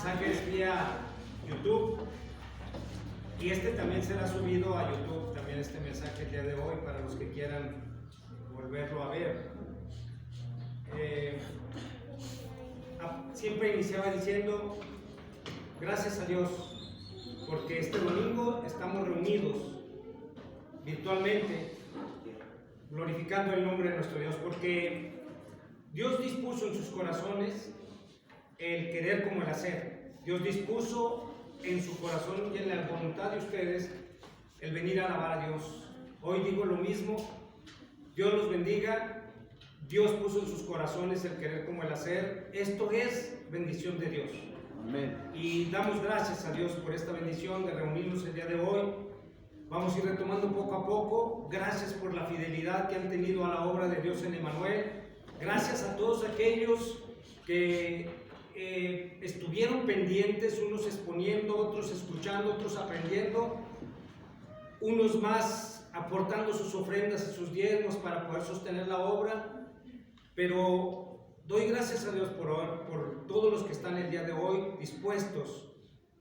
mensaje es vía YouTube y este también será subido a YouTube, también este mensaje el día de hoy para los que quieran volverlo a ver. Siempre iniciaba diciendo gracias a Dios porque este domingo estamos reunidos virtualmente glorificando el nombre de nuestro Dios, porque Dios dispuso en sus corazones el querer como el hacer. Dios dispuso en su corazón y en la voluntad de ustedes el venir a alabar a Dios. Hoy digo lo mismo, Dios los bendiga. Dios puso en sus corazones el querer como el hacer. Esto es bendición de Dios. Amén. Y damos gracias a Dios por esta bendición de reunirnos el día de hoy. Vamos a ir retomando poco a poco. Gracias por la fidelidad que han tenido a la obra de Dios en Emanuel. Gracias a todos aquellos que estuvieron pendientes, unos exponiendo, otros escuchando, otros aprendiendo, unos más aportando sus ofrendas y sus diezmos para poder sostener la obra. Pero doy gracias a Dios por todos los que están el día de hoy dispuestos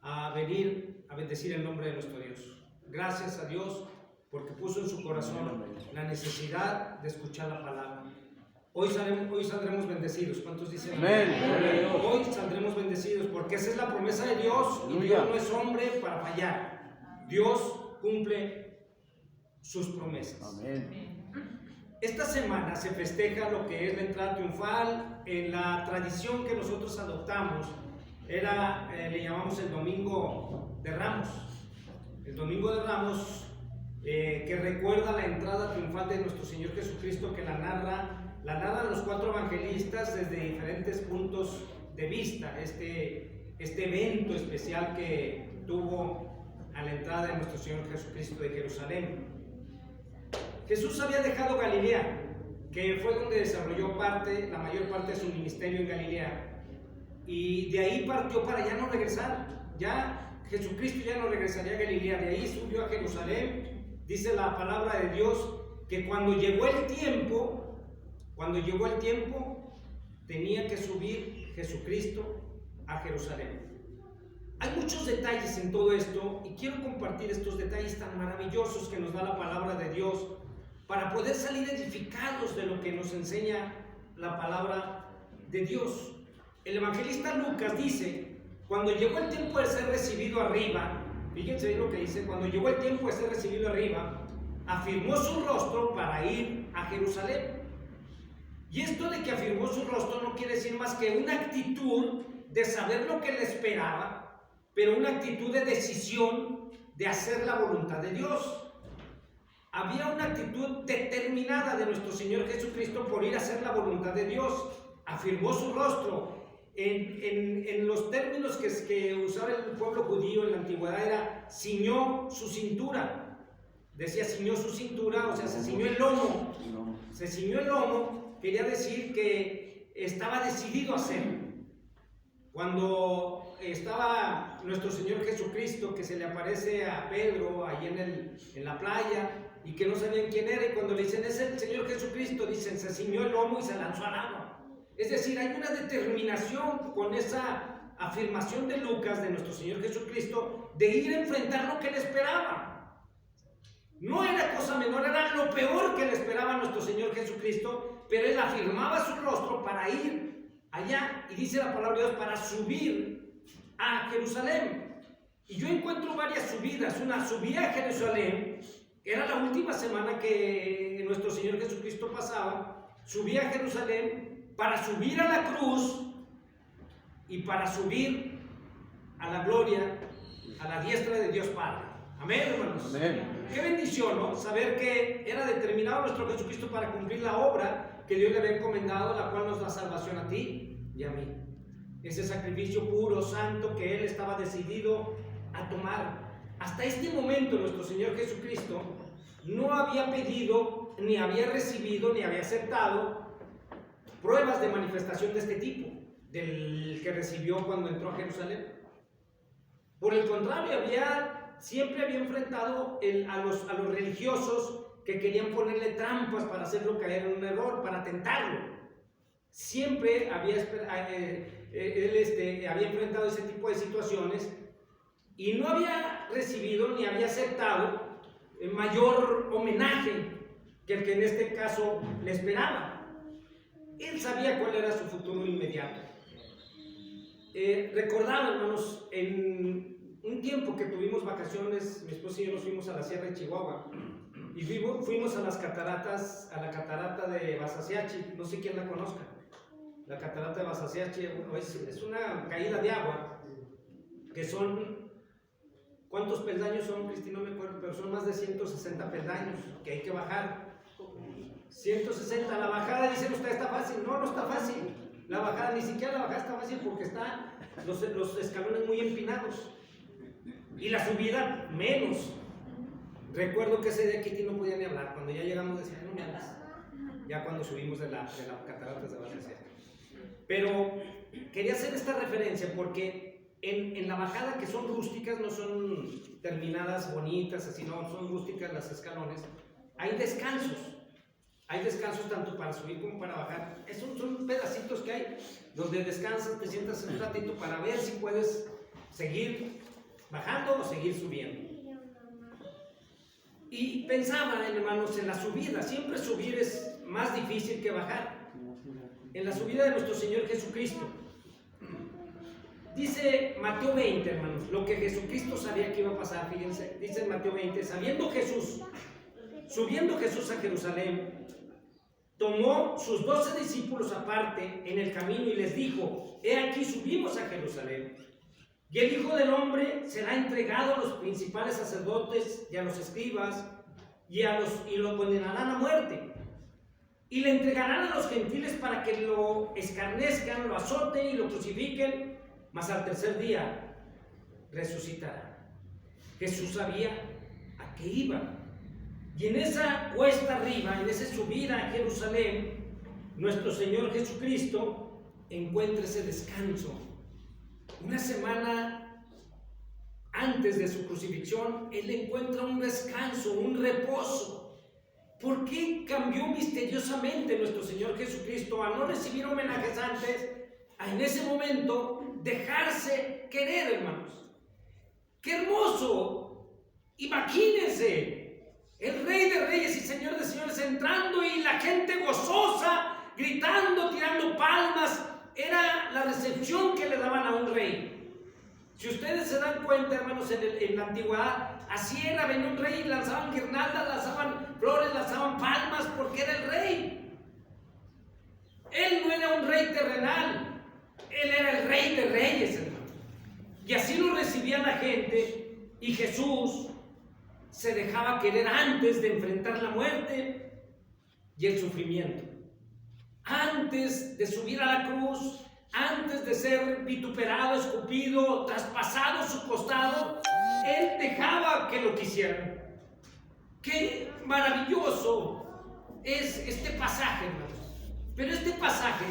a venir a bendecir el nombre de nuestro Dios. Gracias a Dios porque puso en su corazón la necesidad de escuchar la palabra. Hoy saldremos bendecidos. ¿Cuántos dicen amén? Hoy saldremos bendecidos porque esa es la promesa de Dios y Dios no es hombre para fallar. Dios cumple sus promesas. Amén. Esta semana se festeja lo que es la entrada triunfal. En la tradición que nosotros adoptamos le llamamos el Domingo de Ramos. El Domingo de Ramos que recuerda la entrada triunfal de nuestro Señor Jesucristo, que la narran los cuatro evangelistas desde diferentes puntos de vista. Este evento especial que tuvo a la entrada de nuestro Señor Jesucristo de Jerusalén. Jesús había dejado Galilea, que fue donde desarrolló la mayor parte de su ministerio en Galilea, y de ahí partió para ya no regresar. Ya Jesucristo ya no regresaría a Galilea, de ahí subió a Jerusalén. Dice la palabra de Dios que cuando llegó el tiempo, tenía que subir Jesucristo a Jerusalén. Hay muchos detalles en todo esto y quiero compartir estos detalles tan maravillosos que nos da la palabra de Dios para poder salir edificados de lo que nos enseña la palabra de Dios. El evangelista Lucas dice, cuando llegó el tiempo de ser recibido arriba, fíjense lo que dice, cuando llegó el tiempo de ser recibido arriba, afirmó su rostro para ir a Jerusalén. Y esto de que afirmó su rostro no quiere decir más que una actitud de saber lo que le esperaba, pero una actitud de decisión de hacer la voluntad de Dios. Había una actitud determinada de nuestro Señor Jesucristo por ir a hacer la voluntad de Dios. Afirmó su rostro. En los términos que usaba el pueblo judío en la antigüedad era ciñó su cintura. Decía ciñó su cintura, o sea, se ciñó el lomo. Se ciñó el lomo, quería decir que estaba decidido a hacer. Cuando estaba nuestro Señor Jesucristo, que se le aparece a Pedro ahí en la playa, y que no sabían quién era, y cuando le dicen es el Señor Jesucristo, dicen se ciñó el lomo y se lanzó al agua. Es decir, hay una determinación con esa afirmación de Lucas, de nuestro Señor Jesucristo, de ir a enfrentar lo que le esperaba. No era cosa menor, era lo peor que le esperaba a nuestro Señor Jesucristo, pero él afirmaba su rostro para ir allá, y dice la palabra de Dios, para subir a Jerusalén. Y yo encuentro varias subidas. Una subida a Jerusalén, era la última semana que nuestro Señor Jesucristo pasaba, subía a Jerusalén para subir a la cruz y para subir a la gloria, a la diestra de Dios Padre. Amén, hermanos. Amén. Qué bendición, ¿no? Saber que era determinado nuestro Jesucristo para cumplir la obra que Dios le había encomendado, la cual nos da salvación a ti y a mí. Ese sacrificio puro, santo, que Él estaba decidido a tomar. Hasta este momento nuestro Señor Jesucristo no había pedido, ni había recibido, ni había aceptado pruebas de manifestación de este tipo, del que recibió cuando entró a Jerusalén. Por el contrario, siempre había enfrentado a los religiosos que querían ponerle trampas para hacerlo caer en un error, para tentarlo. siempre había enfrentado ese tipo de situaciones y no había recibido ni había aceptado mayor homenaje que el que en este caso le esperaba. Él sabía cuál era su futuro inmediato. Recordaba, hermanos, en un tiempo que tuvimos vacaciones, mi esposa y yo nos fuimos a la Sierra de Chihuahua y fuimos a las cataratas, a la catarata de Basaseachi, no sé quién la conozca. La catarata de Basaseachi es una caída de agua que son, ¿cuántos peldaños son, Cristina? No me acuerdo, pero son más de 160 peldaños que hay que bajar. 160, la bajada, dicen ustedes, está fácil. No, no está fácil. La bajada, ni siquiera la bajada está fácil porque están los escalones muy empinados. Y la subida, menos. Recuerdo que ese día Kitty no podía ni hablar. Cuando ya llegamos decía, no me hablas. Ya cuando subimos de la cataratas de Basaseachi. Pero quería hacer esta referencia porque en la bajada, que son rústicas, no son terminadas bonitas, así no, son rústicas las escalones, hay descansos. Hay descansos tanto para subir como para bajar. Son pedacitos que hay donde descansas, te sientas un ratito para ver si puedes seguir bajando o seguir subiendo. Y pensaba, hermanos, en la subida. Siempre subir es más difícil que bajar. En la subida de nuestro Señor Jesucristo. Dice Mateo 20, hermanos, lo que Jesucristo sabía que iba a pasar. Fíjense, dice en Mateo 20, subiendo Jesús a Jerusalén, tomó sus 12 discípulos aparte en el camino y les dijo: he aquí subimos a Jerusalén, y el Hijo del Hombre será entregado a los principales sacerdotes y a los escribas, y lo condenarán a muerte, y le entregarán a los gentiles para que lo escarnezcan, lo azoten y lo crucifiquen, mas al tercer día resucitará. Jesús sabía a qué iba. Y en esa cuesta arriba, en ese subir a Jerusalén, nuestro Señor Jesucristo encuentra ese descanso. Una semana antes de su crucifixión, Él encuentra un descanso, un reposo. ¿Por qué cambió misteriosamente nuestro Señor Jesucristo a no recibir homenajes antes, a en ese momento dejarse querer, hermanos? ¡Qué hermoso! Imagínense. El Rey de Reyes y Señor de Señores entrando y la gente gozosa, gritando, tirando palmas. Era la recepción que le daban a un rey. Si ustedes se dan cuenta, hermanos, en la antigüedad, así era, venía un rey y lanzaban guirnaldas, lanzaban flores, lanzaban palmas, porque era el rey. Él no era un rey terrenal, Él era el Rey de Reyes, hermanos. Y así lo recibía la gente, y Jesús se dejaba querer antes de enfrentar la muerte y el sufrimiento. Antes de subir a la cruz, antes de ser vituperado, escupido, traspasado su costado, Él dejaba que lo quisieran. Qué maravilloso es este pasaje, hermanos. Pero este pasaje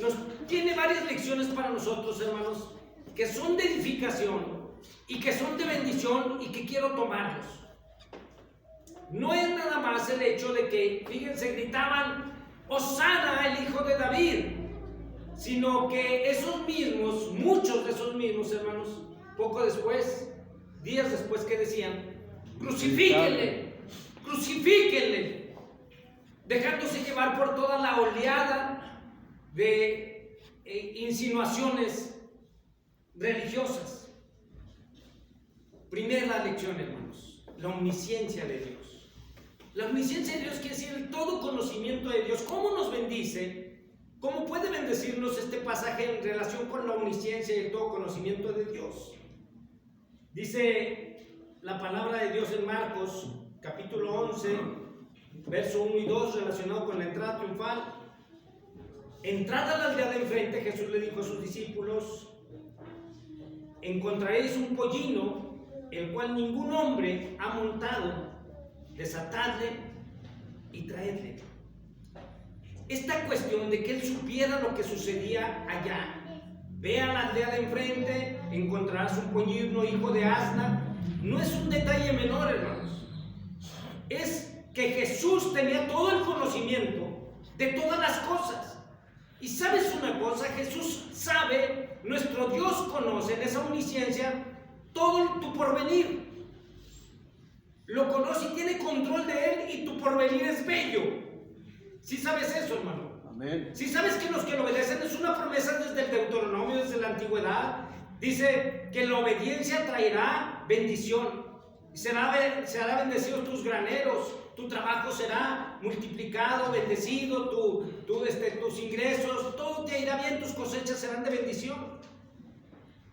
nos tiene varias lecciones para nosotros, hermanos, que son de edificación y que son de bendición y que quiero tomarlos. No es nada más el hecho de que, fíjense, gritaban Hosana, el hijo de David, sino que esos mismos, muchos de esos mismos, hermanos, poco después, días después, que decían: crucifíquenle, crucifíquenle, dejándose llevar por toda la oleada de insinuaciones religiosas. Primera lección, hermanos, la omnisciencia de Dios. La omnisciencia de Dios quiere decir el todo conocimiento de Dios. ¿Cómo nos bendice? ¿Cómo puede bendecirnos este pasaje en relación con la omnisciencia y el todo conocimiento de Dios? Dice la palabra de Dios en Marcos, capítulo 11, verso 1 y 2, relacionado con la entrada triunfal. Entrada a la aldea de enfrente, Jesús le dijo a sus discípulos: encontraréis un pollino, el cual ningún hombre ha montado. Desatadle y traedle. Esta cuestión de que Él supiera lo que sucedía allá. Ve a la aldea de enfrente, encontrarás un pollino hijo de asna. No es un detalle menor, hermanos. Es que Jesús tenía todo el conocimiento de todas las cosas. Y sabes una cosa, Jesús sabe, nuestro Dios conoce en esa omnisciencia todo tu porvenir. Lo conoce y tiene control de él, y tu porvenir es bello. ¿Sí sabes eso, hermano? Amén. ¿Sí sabes que los que lo obedecen es una promesa desde el Deuteronomio, desde la antigüedad? Dice que la obediencia traerá bendición. Se hará bendecidos tus graneros, tu trabajo será multiplicado, bendecido, tus ingresos, todo te irá bien, tus cosechas serán de bendición.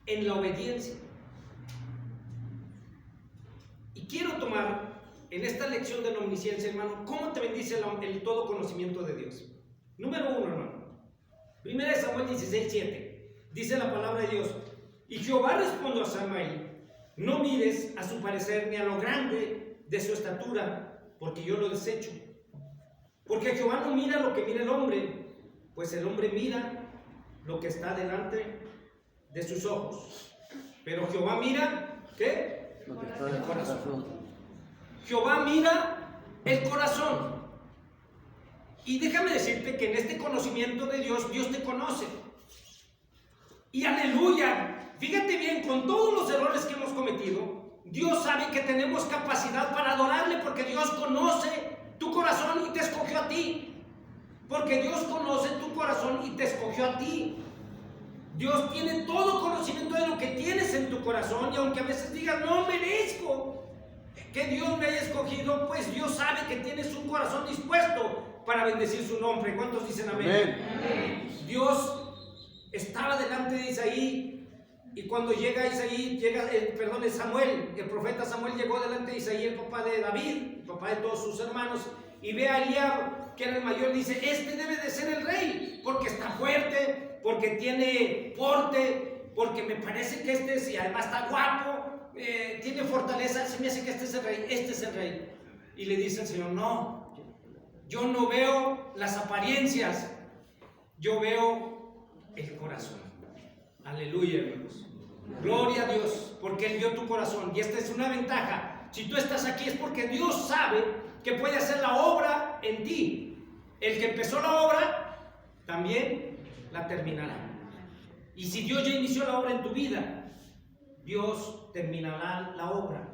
En la obediencia. Y quiero tomar en esta lección de la omnisciencia, hermano, cómo te bendice el todo conocimiento de Dios. Número 1, hermano. 1 Samuel 16:7. Dice la palabra de Dios: y Jehová respondió a Samuel: no mires a su parecer ni a lo grande de su estatura, porque yo lo desecho. Porque Jehová no mira lo que mira el hombre, pues el hombre mira lo que está delante de sus ojos. Pero Jehová mira, ¿qué? Lo que está en el corazón. Jehová mira el corazón. Y déjame decirte que en este conocimiento de Dios, Dios te conoce. Y aleluya. Fíjate bien, con todos los errores que hemos cometido, Dios sabe que tenemos capacidad para adorarle, porque Dios conoce tu corazón y te escogió a ti. Porque Dios conoce tu corazón y te escogió a ti. Dios tiene todo conocimiento de lo que tienes en tu corazón, y aunque a veces digas, no merezco que Dios me haya escogido, pues Dios sabe que tienes un corazón dispuesto para bendecir su nombre. ¿Cuántos dicen amén? Amén. Dios estaba delante de Isaí. Y cuando Samuel, el profeta Samuel llegó delante de Isaí, el papá de David, el papá de todos sus hermanos, y ve a Eliab, que era el mayor, y dice: este debe de ser el rey, porque está fuerte, porque tiene porte, porque me parece que este es, y además está guapo, tiene fortaleza, se me hace que este es el rey. Y le dice el Señor: no, yo no veo las apariencias, yo veo el corazón. Aleluya, hermanos. Gloria a Dios, porque Él vio tu corazón. Y esta es una ventaja. Si tú estás aquí es porque Dios sabe que puede hacer la obra en ti. El que empezó la obra también la terminará. Y si Dios ya inició la obra en tu vida, Dios terminará la obra.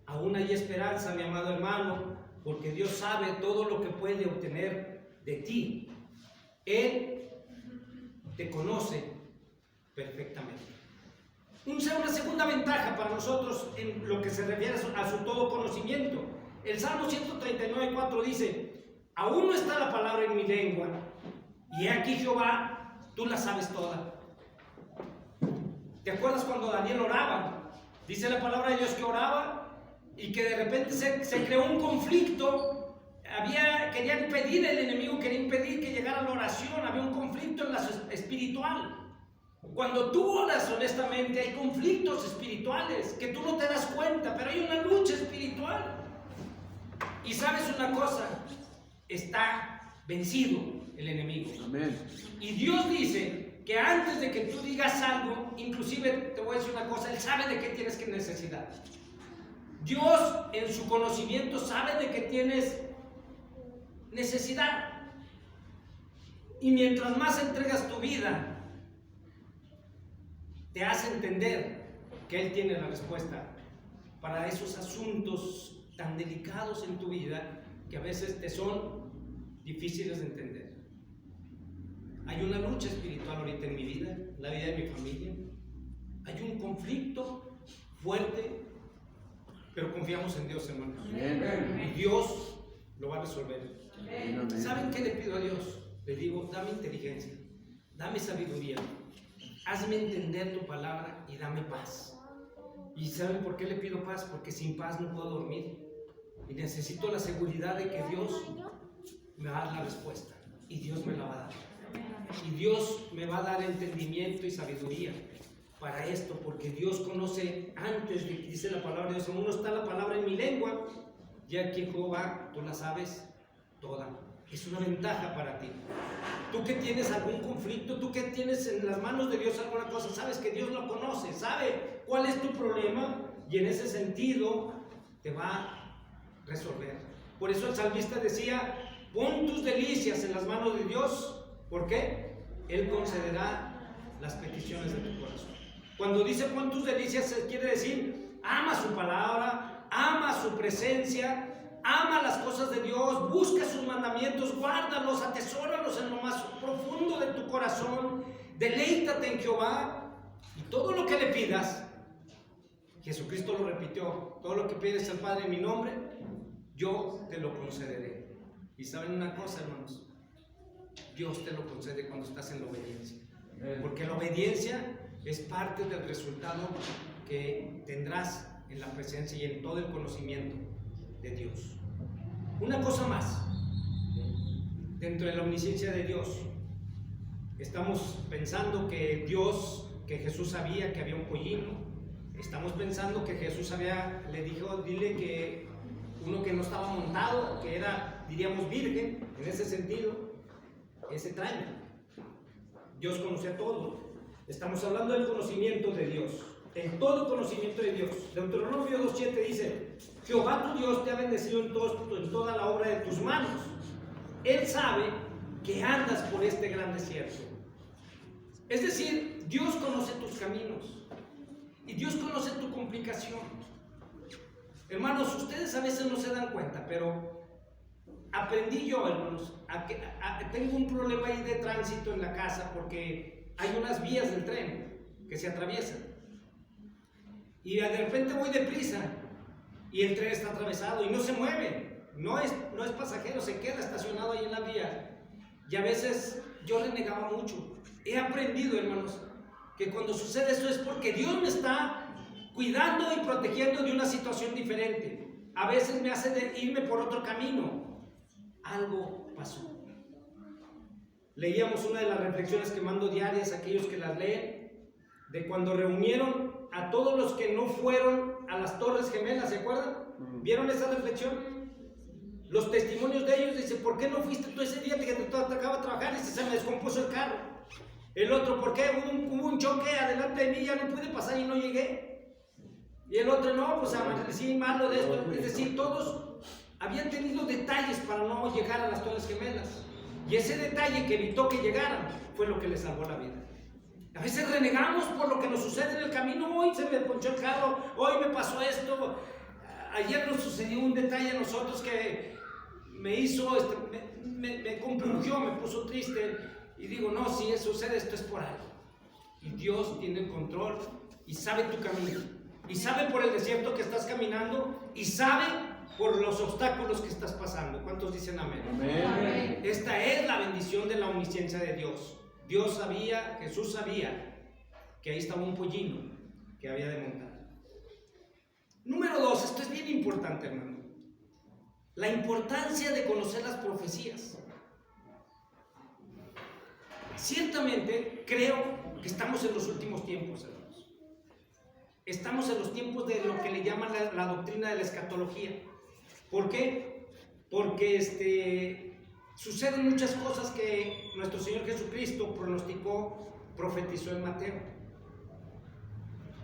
Aún hay esperanza, mi amado hermano, porque Dios sabe todo lo que puede obtener de ti. Él te conoce perfectamente. Una segunda ventaja para nosotros en lo que se refiere a su todo conocimiento. El Salmo 139:4 dice: aún no está la palabra en mi lengua, y he aquí, Jehová, tú la sabes toda. ¿Te acuerdas cuando Daniel oraba? Dice la palabra de Dios que oraba y que de repente se creó un conflicto. Quería impedir, el enemigo quería impedir que llegara la oración. Había un conflicto en la espiritual. Cuando tú oras honestamente, hay conflictos espirituales que tú no te das cuenta, pero hay una lucha espiritual. Y sabes una cosa, está vencido el enemigo. Amén. Y Dios dice que antes de que tú digas algo, inclusive te voy a decir una cosa, Él sabe de qué tienes que necesidad. Dios en su conocimiento sabe de qué tienes necesidad. Y mientras más entregas tu vida, te hace entender que Él tiene la respuesta para esos asuntos tan delicados en tu vida que a veces te son difíciles de entender. Hay una lucha espiritual ahorita en mi vida, en la vida de mi familia. Hay un conflicto fuerte, pero confiamos en Dios, hermanos. Y Dios lo va a resolver. Amén. ¿Saben qué le pido a Dios? Le digo: dame inteligencia, dame sabiduría, hazme entender tu palabra y dame paz. ¿Y saben por qué le pido paz? Porque sin paz no puedo dormir. Y necesito la seguridad de que Dios me va a dar la respuesta. Y Dios me la va a dar. Y Dios me va a dar entendimiento y sabiduría para esto, porque Dios conoce antes de que dice la palabra de Dios: aún no está la palabra en mi lengua, ya que Jehová, tú la sabes toda. Es una ventaja para ti. Tú que tienes algún conflicto, tú que tienes en las manos de Dios alguna cosa, sabes que Dios lo conoce, sabe cuál es tu problema, y en ese sentido te va a resolver. Por eso el salmista decía: pon tus delicias en las manos de Dios. ¿Por qué? Él concederá las peticiones de tu corazón. Cuando dice pon tus delicias, quiere decir ama su palabra, ama su presencia, ama las cosas de Dios, busca sus mandamientos, guárdalos, atesóralos en lo más profundo de tu corazón, deleítate en Jehová, y todo lo que le pidas, Jesucristo lo repitió, todo lo que pides al Padre en mi nombre, yo te lo concederé. Y saben una cosa, hermanos, Dios te lo concede cuando estás en la obediencia, porque la obediencia es parte del resultado que tendrás en la presencia y en todo el conocimiento de Dios. Una cosa más, dentro de la omnisciencia de Dios, estamos pensando que Jesús sabía que había un pollino, estamos pensando que Jesús le dijo, dile que uno que no estaba montado, que era, diríamos, virgen, en ese sentido, ese traño. Dios conocía todo. Estamos hablando del conocimiento de Dios, en todo conocimiento de Dios. Deuteronomio 2:7 dice, Jehová tu Dios te ha bendecido en toda la obra de tus manos. Él sabe que andas por este gran desierto. Es decir, Dios conoce tus caminos y Dios conoce tu complicación. Hermanos, ustedes a veces no se dan cuenta, pero aprendí yo, hermanos, tengo un problema ahí de tránsito en la casa porque hay unas vías del tren que se atraviesan. Y de repente voy deprisa y el tren está atravesado y no se mueve, no es pasajero, se queda estacionado ahí en la vía. Y a veces yo renegaba mucho. He aprendido, hermanos, que cuando sucede eso es porque Dios me está cuidando y protegiendo de una situación diferente. A veces me hace irme por otro camino. Algo pasó. Leíamos una de las reflexiones que mando diarias a aquellos que las leen, de cuando reunieron a todos los que no fueron a las Torres Gemelas, ¿se acuerdan? ¿Vieron esa reflexión? Los testimonios de ellos, dice, ¿por qué no fuiste tú ese día que te tocaba trabajar? Dice, se me descompuso el carro. El otro, ¿por qué? Hubo un choque adelante de mí, ya no pude pasar y no llegué. Y el otro, no, pues amanecí malo de esto. Es decir, todos habían tenido detalles para no llegar a las Torres Gemelas. Y ese detalle que evitó que llegaran fue lo que les salvó la vida. A veces renegamos por lo que nos sucede en el camino. Hoy se me ponchó el carro, hoy me pasó esto. Ayer nos sucedió un detalle a nosotros que me hizo, me compungió, me puso triste. Y digo, no, si sucede esto es por algo. Y Dios tiene el control y sabe tu camino. Y sabe por el desierto que estás caminando y sabe por los obstáculos que estás pasando. ¿Cuántos dicen amén? Amén. Esta es la bendición de la omnisciencia de Dios. Dios sabía, Jesús sabía que ahí estaba un pollino que había de montar. Número 2, esto es bien importante, hermano. La importancia de conocer las profecías. Ciertamente creo que estamos en los últimos tiempos, hermanos. Estamos en los tiempos de lo que le llaman la doctrina de la escatología. ¿Por qué? Porque suceden muchas cosas que nuestro Señor Jesucristo pronosticó, profetizó en Mateo.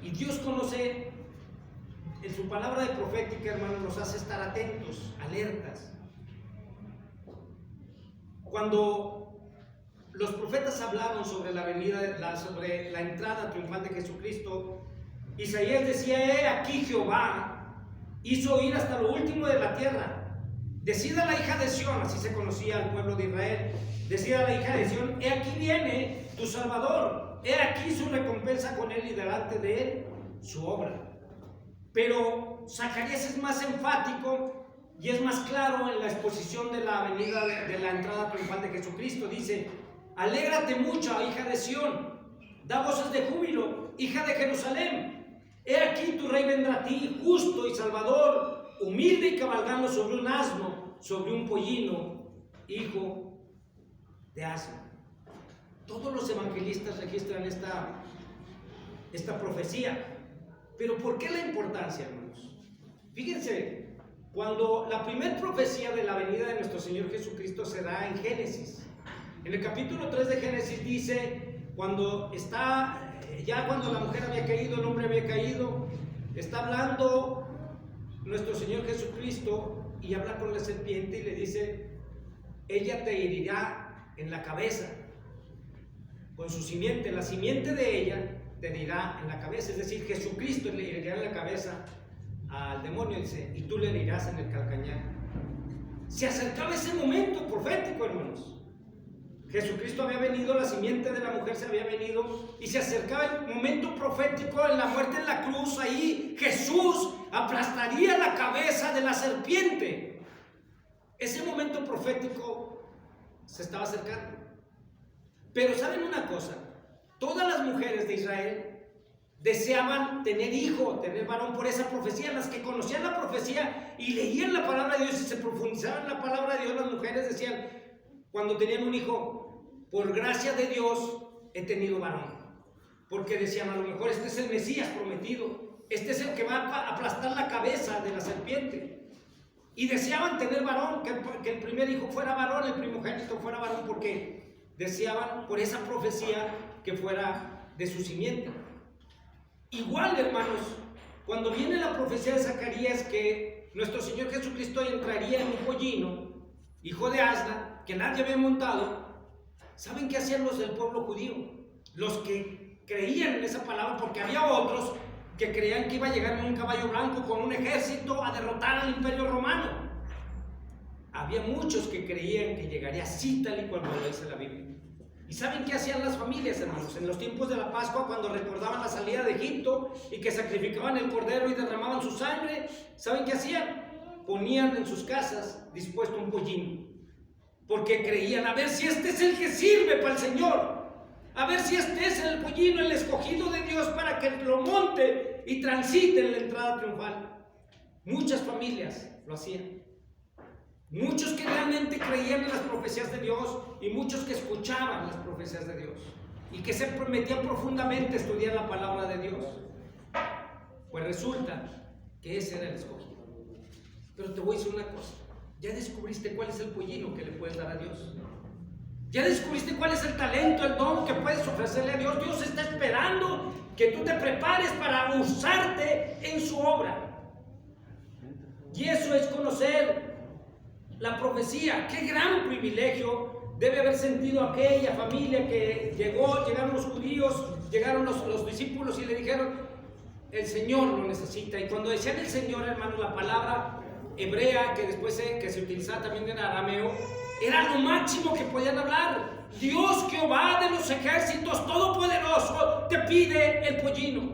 Y Dios conoce, en su palabra de profética, hermanos, nos hace estar atentos, alertas. Cuando los profetas hablaron sobre la venida, sobre la entrada triunfal de Jesucristo, Isaías decía, he aquí Jehová hizo oír hasta lo último de la tierra. Decida la hija de Sión, así se conocía al pueblo de Israel, decida la hija de Sión, he aquí viene tu Salvador, he aquí su recompensa con él y delante de él su obra. Pero Zacarías es más enfático y es más claro en la exposición de la venida, de la entrada triunfal de Jesucristo. Dice, alégrate mucho, hija de Sión, da voces de júbilo, hija de Jerusalén. He aquí tu rey vendrá a ti, justo y salvador, humilde y cabalgando sobre un asno, sobre un pollino, hijo de asno. Todos los evangelistas registran esta profecía. Pero ¿por qué la importancia, hermanos? Fíjense, cuando la primera profecía de la venida de nuestro Señor Jesucristo se da en Génesis. En el capítulo 3 de Génesis dice, cuando la mujer había caído, el hombre había caído, está hablando nuestro Señor Jesucristo y habla con la serpiente y le dice, ella te herirá en la cabeza con su simiente. La simiente de ella te herirá en la cabeza, es decir, Jesucristo le herirá en la cabeza al demonio, dice, y tú le herirás en el calcañar. Se acercaba ese momento profético, hermanos. Jesucristo había venido, la simiente de la mujer se había venido, y se acercaba el momento profético en la muerte en la cruz. Ahí Jesús aplastaría la cabeza de la serpiente. Ese momento profético se estaba acercando. Pero ¿saben una cosa? Todas las mujeres de Israel deseaban tener hijo, tener varón por esa profecía. Las que conocían la profecía y leían la palabra de Dios y se profundizaban en la palabra de Dios, las mujeres decían, cuando tenían un hijo, por gracia de Dios he tenido varón. Porque decían, a lo mejor este es el Mesías prometido, este es el que va a aplastar la cabeza de la serpiente. Y deseaban tener varón, que el primer hijo fuera varón, el primogénito fuera varón, porque deseaban por esa profecía que fuera de su simiente. Igual, hermanos, cuando viene la profecía de Zacarías que nuestro Señor Jesucristo entraría en un pollino, hijo de asna, que nadie había montado, ¿saben qué hacían los del pueblo judío? Los que creían en esa palabra, porque había otros que creían que iba a llegar en un caballo blanco con un ejército a derrotar al imperio romano. Había muchos que creían que llegaría así, tal y cual lo dice la Biblia. ¿Y saben qué hacían las familias, hermanos? En los tiempos de la Pascua, cuando recordaban la salida de Egipto y que sacrificaban el cordero y derramaban su sangre, ¿saben qué hacían? Ponían en sus casas dispuesto un pollino, porque creían, a ver si este es el que sirve para el Señor, a ver si este es el pollino, el escogido de Dios para que lo monte y transite en la entrada triunfal. Muchas familias lo hacían. Muchos que realmente creían en las profecías de Dios y muchos que escuchaban las profecías de Dios y que se metían profundamente a estudiar la palabra de Dios. Pues resulta que ese era el escogido. Pero te voy a decir una cosa, ¿ya descubriste cuál es el pollino que le puedes dar a Dios? ¿Ya descubriste cuál es el talento, el don que puedes ofrecerle a Dios? Dios está esperando que tú te prepares para usarte en su obra. Y eso es conocer la profecía. Qué gran privilegio debe haber sentido aquella familia que llegaron los judíos, llegaron los discípulos y le dijeron, el Señor lo necesita. Y cuando decían el Señor, hermano, la palabra hebrea que después que se utilizaba también en arameo, era lo máximo que podían hablar. Dios Jehová de los ejércitos todopoderoso te pide el pollino.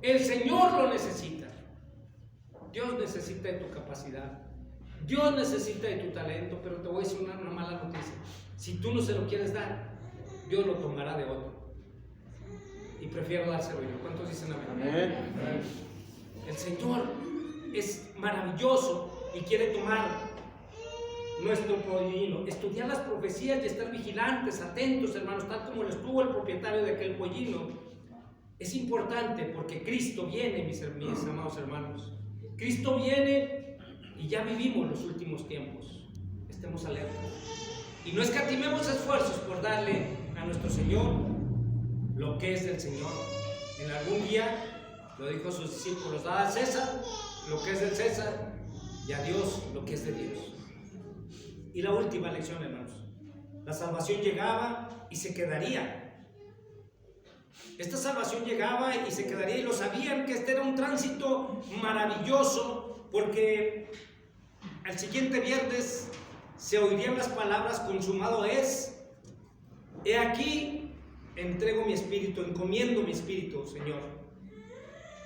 El Señor lo necesita. Dios necesita de tu capacidad, Dios necesita de tu talento, pero te voy a decir una mala noticia. Si tú no se lo quieres dar, Dios lo tomará de otro. Y prefiero dárselo yo. ¿Cuántos dicen amén? Amén. El Señor es maravilloso y quiere tomar nuestro pollino. Estudiar las profecías y estar vigilantes, atentos, hermanos, tal como lo estuvo el propietario de aquel pollino. Es importante porque Cristo viene, mis amados hermanos. Cristo viene y ya vivimos los últimos tiempos. Estemos alertas y no escatimemos esfuerzos por darle a nuestro Señor lo que es del Señor. En algún día lo dijo a sus discípulos: dad a César lo que es del César y a Dios lo que es de Dios. Y la última lección, hermanos: la salvación llegaba y se quedaría. Esta salvación llegaba y se quedaría, y lo sabían que este era un tránsito maravilloso, porque al siguiente viernes se oirían las palabras: consumado es, he aquí, entrego mi espíritu, encomiendo mi espíritu, Señor.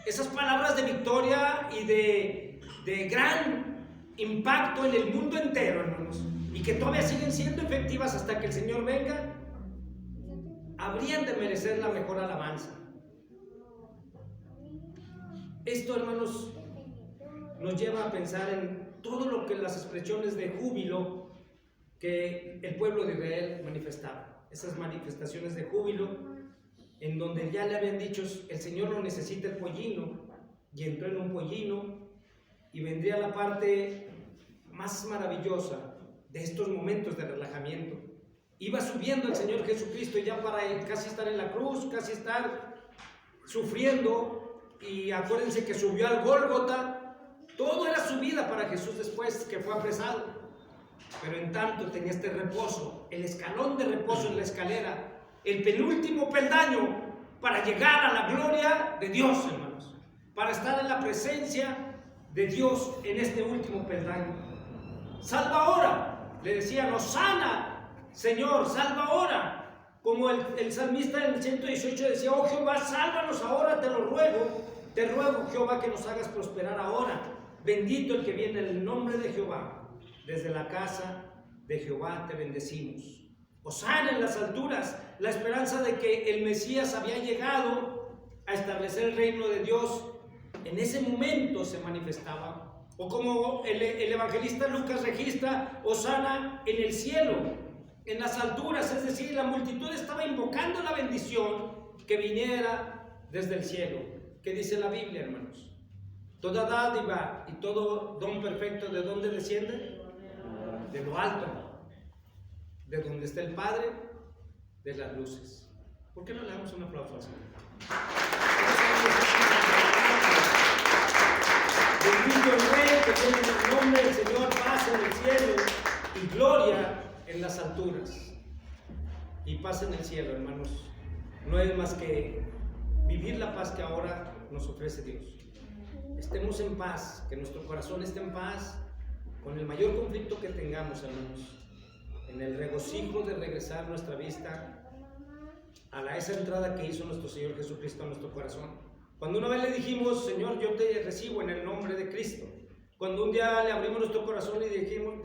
Esas palabras de victoria y de gran impacto en el mundo entero, hermanos, y que todavía siguen siendo efectivas hasta que el Señor venga, habrían de merecer la mejor alabanza. Esto, hermanos, nos lleva a pensar en todo lo que las expresiones de júbilo que el pueblo de Israel manifestaba. Esas manifestaciones de júbilo en donde ya le habían dicho: el Señor lo necesita el pollino, y entró en un pollino. Y vendría la parte más maravillosa de estos momentos de relajamiento. Iba subiendo el Señor Jesucristo ya para casi estar en la cruz, casi estar sufriendo, y acuérdense que subió al Gólgota. Todo era subida para Jesús después que fue apresado, pero en tanto tenía este reposo, el escalón de reposo en la escalera, el penúltimo peldaño para llegar a la gloria de Dios, hermanos, para estar en la presencia de Dios en este último peldaño. Salva ahora, le decían, Hosana, Señor, salva ahora. Como el salmista en el 118 decía, oh Jehová, sálvanos ahora, te ruego Jehová que nos hagas prosperar ahora. Bendito el que viene en el nombre de Jehová. Desde la casa de Jehová te bendecimos. Hosana en las alturas, la esperanza de que el Mesías había llegado a establecer el reino de Dios, en ese momento se manifestaba. O como el evangelista Lucas registra, Hosana en el cielo, en las alturas, es decir, la multitud estaba invocando la bendición que viniera desde el cielo. ¿Qué dice la Biblia, hermanos? Toda dádiva y todo don perfecto, ¿de dónde desciende? De lo alto, de donde está el Padre de las luces. ¿Por qué no le damos un aplauso al Señor? Bendito el Rey que tiene el nombre del Señor, paz en el cielo y gloria en las alturas. Y paz en el cielo, hermanos, no es más que vivir la paz que ahora nos ofrece Dios. Estemos en paz, que nuestro corazón esté en paz, con el mayor conflicto que tengamos, hermanos, en el regocijo de regresar nuestra vista a esa entrada que hizo nuestro Señor Jesucristo a nuestro corazón. Cuando una vez le dijimos, Señor, yo te recibo en el nombre de Cristo. Cuando un día le abrimos nuestro corazón y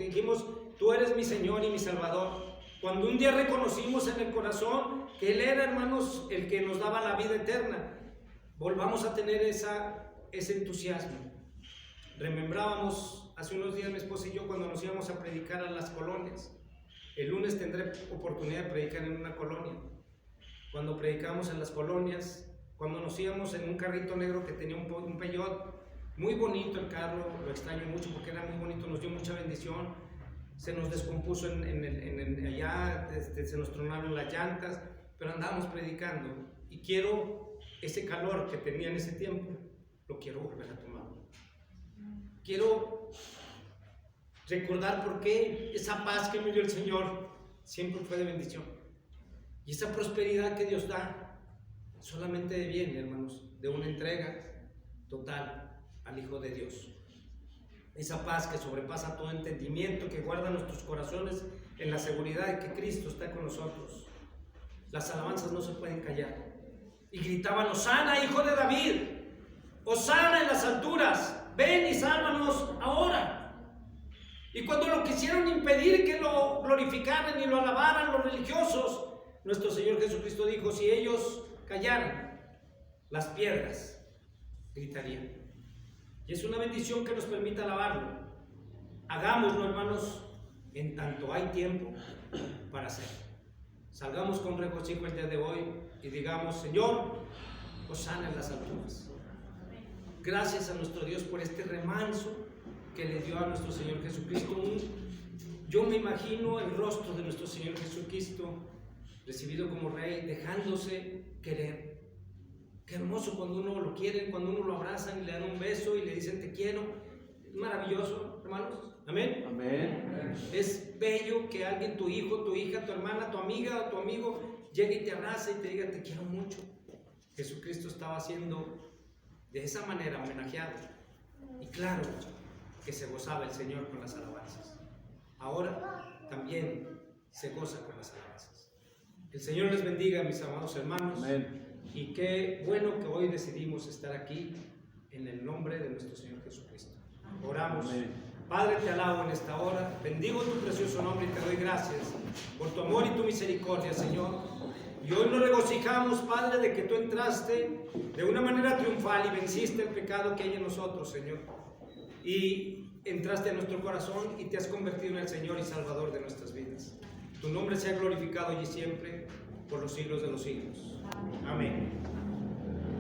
dijimos, tú eres mi Señor y mi Salvador. Cuando un día reconocimos en el corazón que Él era, hermanos, el que nos daba la vida eterna, volvamos a tener ese entusiasmo. Remembrábamos hace unos días mi esposa y yo cuando nos íbamos a predicar a las colonias. El lunes tendré oportunidad de predicar en una colonia. Cuando predicamos en las colonias, cuando nos íbamos en un carrito negro que tenía un Peugeot, muy bonito el carro, lo extraño mucho porque era muy bonito, nos dio mucha bendición. Se nos descompuso allá, se nos tronaron las llantas, pero andábamos predicando y quiero ese calor que tenía en ese tiempo, lo quiero volver a tomar. Quiero recordar por qué esa paz que me dio el Señor siempre fue de bendición. Y esa prosperidad que Dios da solamente viene, hermanos, de una entrega total al Hijo de Dios. Esa paz que sobrepasa todo entendimiento, que guarda nuestros corazones en la seguridad de que Cristo está con nosotros. Las alabanzas no se pueden callar. Y gritaban, Hosana, hijo de David, Hosana en las alturas, ven y sálvanos ahora. Y cuando lo quisieron impedir que lo glorificaran y lo alabaran los religiosos, nuestro Señor Jesucristo dijo, si ellos callaran, las piedras gritarían. Y es una bendición que nos permita alabarlo. Hagámoslo, hermanos, en tanto hay tiempo para hacerlo. Salgamos con regocijo el día de hoy y digamos, Señor, hosana en las alturas. Gracias a nuestro Dios por este remanso que le dio a nuestro Señor Jesucristo. Yo me imagino el rostro de nuestro Señor Jesucristo recibido como Rey, dejándose querer. Qué hermoso cuando uno lo quiere, cuando uno lo abrazan y le dan un beso y le dicen te quiero. Es maravilloso, hermanos. Amén. Amén. Es bello que alguien, tu hijo, tu hija, tu hermana, tu amiga o tu amigo llegue y te abrace y te diga te quiero mucho. Jesucristo estaba siendo de esa manera homenajeado. Y claro que se gozaba el Señor con las alabanzas. Ahora también se goza con las alabanzas. El Señor les bendiga, mis amados hermanos. Amén. Y qué bueno que hoy decidimos estar aquí en el nombre de nuestro Señor Jesucristo. Oramos. Amén. Padre, te alabo en esta hora. Bendigo tu precioso nombre y te doy gracias por tu amor y tu misericordia, Señor. Y hoy nos regocijamos, Padre, de que tú entraste de una manera triunfal y venciste el pecado que hay en nosotros, Señor. Y entraste a nuestro corazón y te has convertido en el Señor y Salvador de nuestras vidas. Tu nombre sea glorificado hoy y siempre por los siglos de los siglos. Amén.